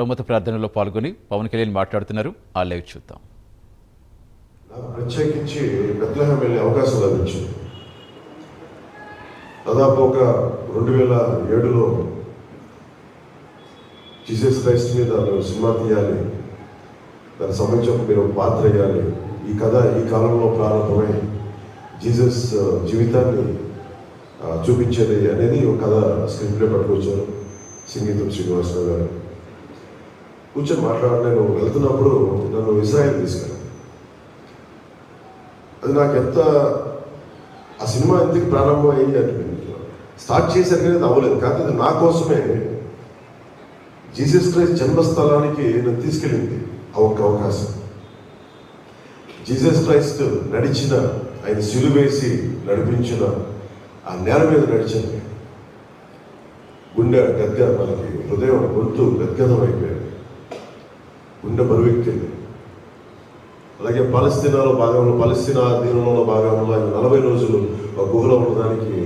ప్రమోద ప్రార్థనలో పాల్గొని పవన్ కళ్యాణ్ మాట్లాడుతున్నారు. ఆ లైవ్ చూద్దాం. నాకు ప్రత్యేకించి బెత్లెహేం వెళ్ళే అవకాశం లభించింది. దాదాపు ఒక 2007లో జీసస్ క్రైస్ట్ మీద సినిమా తీయాలి, దానికి సంబంధించి మీరు పాత్ర వేయాలి. ఈ కథ ఈ కాలంలో ప్రారంభమై జీసస్ జీవితాన్ని చూపించేది అనేది ఒక కథ స్క్రీన్ ప్లే పట్టుకొచ్చారు సంగీతం శ్రీనివాసరావు గారు. కూర్చొని నేను వెళ్తున్నప్పుడు నన్ను ఇజ్రాయెల్ తీసుకెళ్ళాను. అది నాకు ఎంత ఆ సినిమా ఎందుకు ప్రారంభం అయ్యింది అంటే స్టార్ట్ చేశారు కానీ అది అవ్వలేదు. కాకపోతే అది నా కోసమే జీసస్ క్రైస్ట్ జన్మస్థలానికి నన్ను తీసుకెళ్ళింది ఒక అవకాశం. జీసస్ క్రైస్ట్ నడిచిన, ఆయన సిలువేసి నడిపించిన ఆ నేల మీద నడిచింది. గుండె మనకి హృదయం గొంతు గద్గదం అయిపోయింది, గుండె బరువెక్కింది. అలాగే పాలస్తీనా దీనంలో భాగంలో ఆయన 40 రోజులు ఒక గుహలో ఉండడానికి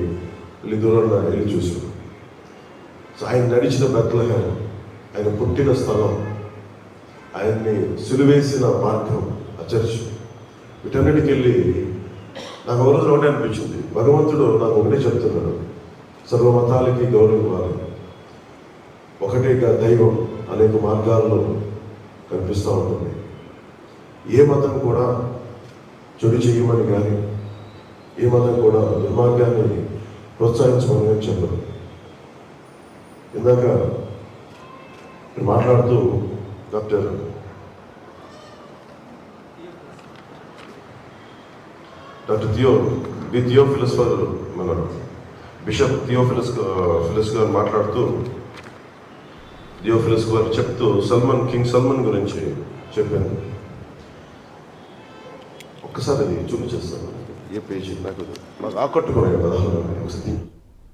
దూరంగా వెళ్ళి చూసాం. సో ఆయన నడిచిన బెత్లెహేం, ఆయన పుట్టిన స్థలం, ఆయన్ని సిలువేసిన మార్గం, ఆ చర్చ్, వీటన్నిటికి వెళ్ళి నాకు ఒక రోజు ఒకటే అనిపించింది, భగవంతుడు నాకు ఒకటే చెప్తున్నాడు, సర్వమతాలకి గౌరవం ఇవ్వాలి, ఒకటే దైవం అనేక మార్గాల్లో కనిపిస్తూ ఉంటుంది. ఏ మతం కూడా చెడు చేయమని కానీ, ఏ మతం కూడా దుర్మార్గాన్ని ప్రోత్సహించమని కానీ చెప్పరు. ఇందాక మాట్లాడుతూ డాక్టర్ థియోఫిలస్ గారు, మన బిషప్ థియోఫిలస్ గారు మాట్లాడుతూ థియోఫిలస్ గారు చెప్తూ కింగ్ సల్మాన్ గురించి చెప్పాను. ఒక్కసారి అది చూపించేస్తాను. ఏ పేజీ నాకు ఆకట్టుకున్నాయి పదాలు ఒకసారి.